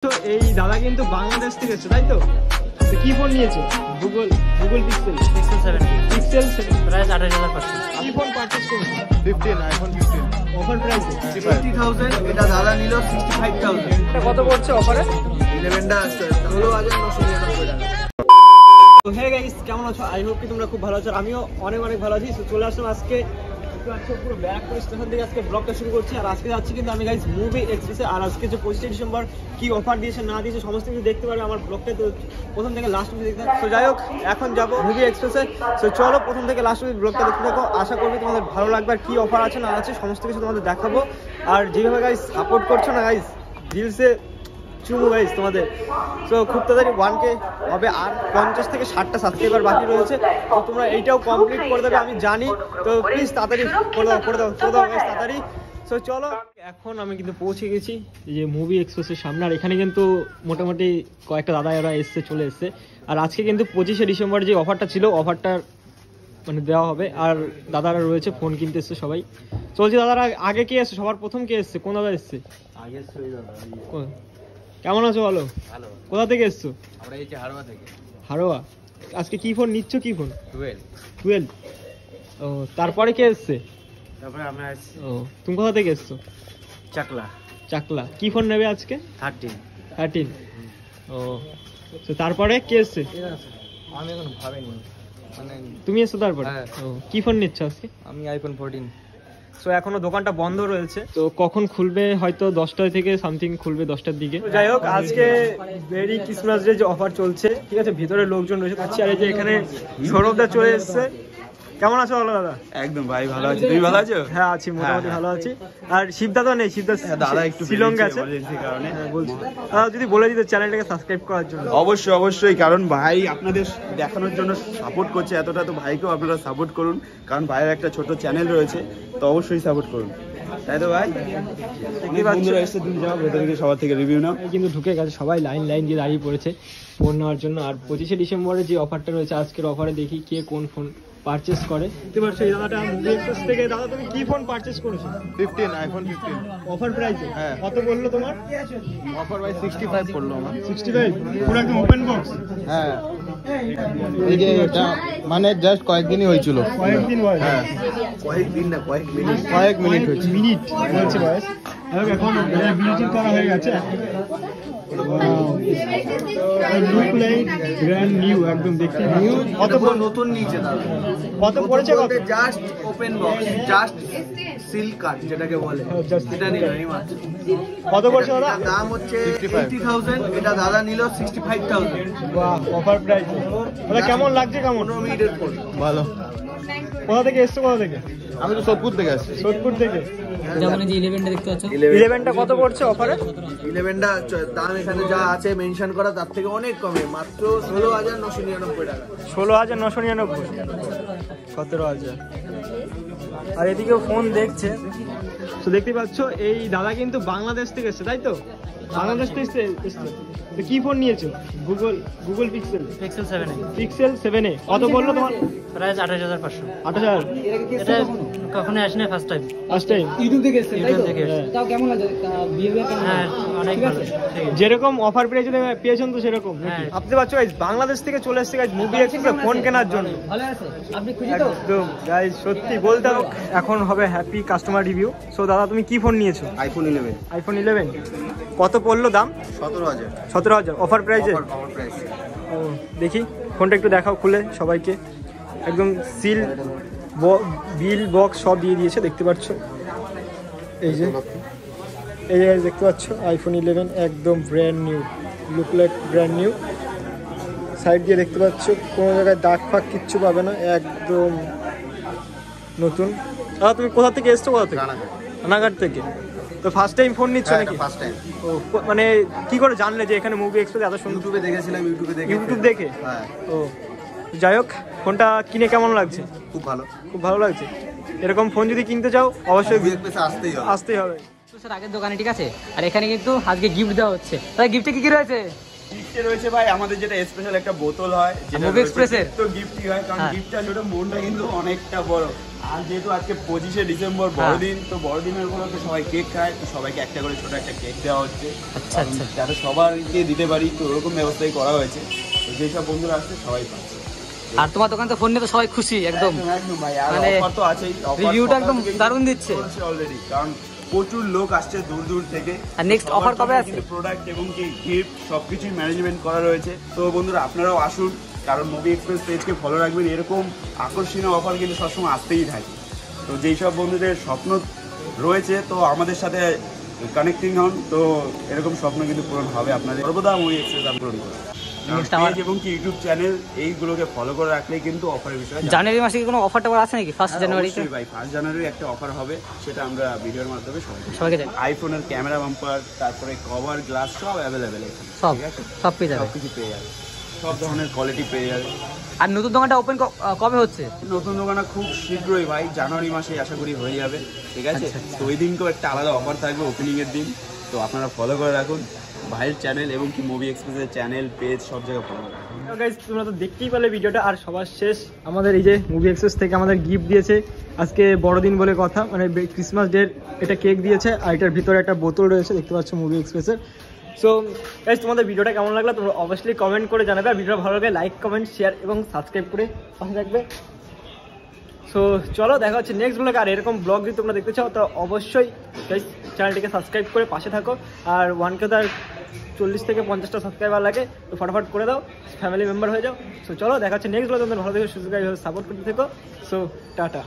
তো এই দাদা কিন্তু বাংলাদেশ থেকে এসেছে, তাই তো? কি ফোন নিয়েছে? Google pixel 7 pixel 7 price 28,500। কি ফোন পারচেজ করেছে? 15 আইফোন 15 অফার প্রাইস 50,000। এটা দাদা নিল 65,000। এটা কত পড়ছে অফারে? 11টা হলো 1999 টাকা। তো হে গাইস, কেমন আছো? আই হোপ কি তোমরা খুব ভালো আছো। আমিও অনেক ভালো আছি। তো চলে আসলাম আজকে পুরো ব্যারাকপুর স্টেশন থেকে আজকে ব্লগটা শুরু করছি। আর আজকে যাচ্ছি কিন্তু আমি গাইস মুভি এক্সপ্রেসে। আর আজকে যে 25 ডিসেম্বর কি অফার দিয়েছে না দিয়েছে সমস্ত কিছু দেখতে পারবে আমার ব্লগটা। তো প্রথম থেকে লাস্ট অবধি দেখতে। তো যাই হোক, এখন যাবো মুভি এক্সপ্রেসে। তো চলো প্রথম থেকে লাস্ট অবধি ব্লগটা দেখতে থাকো। আশা করবি তোমাদের ভালো লাগবে। আর কি অফার আছে না আছে সমস্ত কিছু তোমাদের দেখাবো। আর যেভাবে গাইস সাপোর্ট করছো না গাইস, দিলসে চুমু গাইস তোমাদের। তো খুব তাড়াতাড়ি 1K হবে, আর 50 থেকে 60টা সাবস্ক্রাইবার বাকি রয়েছে। তো তোমরা এইটাও কমপ্লিট করে দেবে আমি জানি। তো প্লিজ তাড়াতাড়ি করে দাও গাইস তাড়াতাড়ি। তো চলো, এখন আমি কিন্তু পৌঁছে গেছি এই যে মুভি এক্সপ্রেসের সামনে। আর এখানে কিন্তু মোটামুটি কয়েকটা দাদা এরা চলে এসছে। আর আজকে কিন্তু 25শে ডিসেম্বর যে অফারটা ছিল, অফারটা মানে দেওয়া হবে। আর দাদারা রয়েছে, ফোন কিনতে এসছে সবাই। চলছে দাদারা আগে কে এসছে? সবার প্রথম কে এসছে? কোন দাদা এসছে? কেমন আছো? ভালো। কোথা থেকে এসছো? আমরা এই যে হারোয়া থেকে। হারোয়া। আজকে কি ফোন নিচ্ছ? কি ফোন? 12। ও, তারপরে কে এসছে? তারপরে আমরা আসছি। ও, তুমি কোথা থেকে এসছো? চাকলা। কি ফোন নেবে আজকে? 13। ও, তো তারপরে কে এসছে? আমি এখন ভাবিনি, মানে তুমি এসছো তারপরে? ও, কি ফোন নিচ্ছ আজকে? আমি আইফোন 14। তো এখনো দোকানটা বন্ধ রয়েছে। তো কখন খুলবে? হয়তো 10টা থেকে সামথিং খুলবে, 10টার দিকে। যাই হোক, আজকে মেরি ক্রিসমাস ডে যে অফার চলছে, ঠিক আছে, ভিতরে লোকজন রয়েছে। আর এই যে এখানে সৌরভদা চলে এসছে। কেমন আছো? ভালো দাদা। একদম ভাই, ভালো আছি। তুমি ভালো আছো? হ্যাঁ আছি, মোটামুটি ভালো আছি। আর শিবদা তো নেই, শিবদা দাদা একটু শিলংয়ে আছে কারণে। বলছি যদি বলে দিতে চ্যানেলটাকে সাবস্ক্রাইব করার জন্য। অবশ্যই, কারণ ভাই আপনাদের দেখানোর জন্য সাপোর্ট করছে এতটা, তো ভাইকেও আপনারা সাপোর্ট করুন। কারণ ভাইয়ের একটা ছোট চ্যানেল রয়েছে, তো অবশ্যই সাপোর্ট করুন, তাই তো ভাই? বন্ধুরা এসে তুমি যাও ভেতরে গিয়ে সবার থেকে রিভিউ নাও। কিন্তু ঢুকে গেছে সবাই, লাইন দিয়ে দাঁড়িয়ে পড়েছে ফোন নেওয়ার জন্য। আর 25শে ডিসেম্বরে যে অফারটা রয়েছে, আজকের অফারে দেখি কে কোন ফোন পারচেজ করে। দেখতে পাচ্ছ এই দাদাটা মুভি এক্সপ্রেস থেকে। দাদা তুমি কি ফোন পারচেজ করেছো? 15 আইফোন 15 অফার প্রাইসে। হ্যাঁ। কত বললো তোমার? অফার ভাই 65 পড়লো আমার। 65 পুরো একদম ওপেন বক্স। হ্যাঁ, এই যে এটা মানে জাস্ট কয়েকদিনই হয়েছিল। কয়েকদিন বয়স? হ্যাঁ, কয়েক মিনিট হয়েছে। মিনিট হচ্ছে বয়স। এখন বিল্ডিং করা হয়ে গেছে। লুক লাইক ব্র্যান্ড নিউ, একদম দেখতে নিউ। কত নতুন নিচে দাদা, কত পড়েছে? কত? Just open box, just seal card যেটাকে বলে, এটা নিল এই মাত্র। কত পড়ছে দাদা? দাম হচ্ছে 80,000। এটা দাদা নিল 65,000। বাহ, অফার প্রাইস। দাদা কেমন লাগছে? কেমন? 15 মিনিটের ফোন। ভালো। কোথা থেকে এসছো? কোথা থেকে? আমি তো সোদপুর থেকে আসছি। সোদপুর থেকে। যেমন এই যে 11টা দেখতে পাচ্ছ, 11টা কত পড়ছে অফারে? 11টা দাম এখানে যা আছে মেনশন করা তার থেকে অনেক কমে, মাত্র 16,999 টাকা। 16,999। 17,000। আর এদিকেও ফোন দেখছে। তো দেখতে পাচ্ছ এই দাদা কিন্তু বাংলাদেশ থেকে এসছে, তাই তো? বাংলাদেশ থেকে এসছে। তো কি ফোন নিয়েছো? গুগল পিক্সেল 7 কত বললো তোমার প্রাইস 28,500। 8,000। এটা কখনো আসেনি, ফার্স্ট টাইম। ইউটিউব থেকে এসছে, তাই তো? তাও কেমন লাগে? বিহেভিয়ার কেমন? হ্যাঁ, অনেক ভালো। যেরকম অফার পেয়েছেন তো সেরকম নাকি? হ্যাঁ। ভাবতে পারছো গাইস, বাংলাদেশ থেকে চলে এসেছে গাইস মুভি এক্সপ্রেস ফোন কেনার জন্য। ভালো আছে? আপনি খুশি তো? একদম গাইস, সত্যি বলতে হবে। এখন হবে হ্যাপি কাস্টমার রিভিউ। সো দাদা তুমি কি ফোন নিয়েছো? আইফোন 11। আইফোন 11। কত পড়লো দাম? 17,000। 17,000 অফার প্রাইসে। Offer price. ও, দেখি ফোনটা একটু দেখাও খুলে সবাইকে। একদম সিল বিল বক্স সব দিয়ে দিয়েছে, দেখতে পাচ্ছ। এই যে দেখতে পাচ্ছ আইফোন 11 একদম brand new, look like brand new. Side দিয়ে দেখতে পাচ্ছ কোনো জায়গায় দাগ ফাগ কিচ্ছু পাবে না, একদম নতুন। দাদা তুমি কোথা থেকে এসছো? কোথা থেকে? রানাঘাট থেকে। তো ফার্স্ট টাইম ফোন নিচ্ছ নাকি? First time. ও, মানে কি করে জানলে যে এখানে মুভি এক্সপ্রেস এত সুন্দর? ইউটিউবে দেখেছিলাম, ইউটিউব দেখে। হ্যাঁ। ও, যাই হোক, ফোনটা কিনে কেমন লাগছে? খুব ভালো। খুব ভালো লাগছে। এরকম ফোন যদি কিনতে চাও অবশ্যই আসতেই হবে। স্যার আগের দোকানে, ঠিক আছে? আর এখানে কিন্তু আজকে গিফট দেওয়া হচ্ছে। তাই গিফটে কি রয়েছে? গিফটে রয়েছে ভাই আমাদের যেটা স্পেশাল একটা বোতল হয়, যেটা মুভি এক্সপ্রেসের তো গিফটই হয়, কারণ গিফটটা ছোট, মনটা কিন্তু অনেকটা বড়। আর যেহেতু আজকে 25শে ডিসেম্বর বড়দিন, তো বড়দিনের উপলক্ষে সবাই কেক খায়, তো সবাইকে একটা করে ছোট একটা কেক দেওয়া হচ্ছে। আচ্ছা আচ্ছা। যাতে সবাইকে দিতে পারি, তো ওরকম ব্যবস্থাই করা হয়েছে। তো যেসব বন্ধুরা আসছে সবাই পাচ্ছে। আর তোমার দোকান তো ফোন নিয়ে তো সবাই খুশি একদম, একদম ভাই, আর মানে অফার তো আছেই, রিভিউটা একদম দারুণ দিচ্ছে অলরেডি, কারণ প্রচুর লোক আসছে দূর দূর থেকে। আর নেক্সট অফার কবে আছে? প্রোডাক্ট এবং কি গিফট সবকিছুই ম্যানেজমেন্ট করা রয়েছে। তো বন্ধুরা আপনারাও আসুন, কারণ মুভি এক্সপ্রেস পেজকে ফলো রাখবেন, এরকম আকর্ষণীয় অফার কিন্তু সবসময় আসতেই থাকে। তো যেই সব বন্ধুদের স্বপ্ন রয়েছে, তো আমাদের সাথে কানেক্টিং হন, তো এরকম স্বপ্ন কিন্তু পূরণ হবে আপনাদের। সর্বদা মুভি এক্সপ্রেস পূরণ করুন এবং কি ইউটিউব চ্যানেল এইগুলোকে ফলো করে রাখলেই কিন্তু অফারের বিষয়। জানুয়ারি মাসে কি কোনো অফার টফার আছে নাকি? 1 জানুয়ারি ভাই 1 জানুয়ারি একটা অফার হবে, সেটা আমরা ভিডিওর মাধ্যমে সবাইকে জানি। আইফোনের ক্যামেরা বাম্পার, তারপরে কভার, গ্লাস সব অ্যাভেলেবেল এখানে, সব ঠিক আছে? সব পেয়ে যাবে, সবকিছু পেয়ে যাবে, সব ধরনের কোয়ালিটি পেয়ে যাবে। আর নতুন দোকানটা ওপেন কবে হচ্ছে? নতুন দোকানটা খুব শীঘ্রই ভাই, জানুয়ারি মাসে আশা করি হয়ে যাবে, ঠিক আছে? আচ্ছা, আচ্ছা। তো ওই দিনকেও একটা আলাদা অফার থাকবে ওপেনিং এর দিন, তো আপনারা ফলো করে রাখুন ভাইয়ের চ্যানেল এবং কি মুভি এক্সপ্রেসের চ্যানেল পেজ সব জায়গায় ফলো করে রাখুন। গাইস তোমরা তো দেখতেই পেলে ভিডিওটা, আর সবার শেষ আমাদের এই যে মুভি এক্সপ্রেস থেকে আমাদের গিফট দিয়েছে আজকে বড়দিন বলে কথা, মানে ক্রিসমাস ডের এটা কেক দিয়েছে, আর এটার ভিতরে একটা বোতল রয়েছে দেখতে পাচ্ছ মুভি এক্সপ্রেসের। সো গাইস তোমাদের ভিডিওটা কেমন লাগলো তোমরা অবশ্যই কমেন্ট করে জানাবে, আর ভিডিওটা ভালো লাগে লাইক কমেন্ট শেয়ার এবং সাবস্ক্রাইব করে পাশে থাকবে। সো চলো দেখা হচ্ছে নেক্সট ব্লগে। আর এরকম ব্লগ যদি তোমরা দেখতে চাও তো অবশ্যই গাইস চ্যানেলটিকে সাবস্ক্রাইব করে পাশে থাকো, আর 1K তো 40 থেকে 50টা সাবস্ক্রাইবার লাগে, তো ফটাফট করে দাও, ফ্যামিলি মেম্বার হয়ে যাও। সো চলো দেখা হচ্ছে নেক্সট ব্লগে, তোমাদের ভালো থেকে সুযোগ সাপোর্ট করতে থেকো। So tata.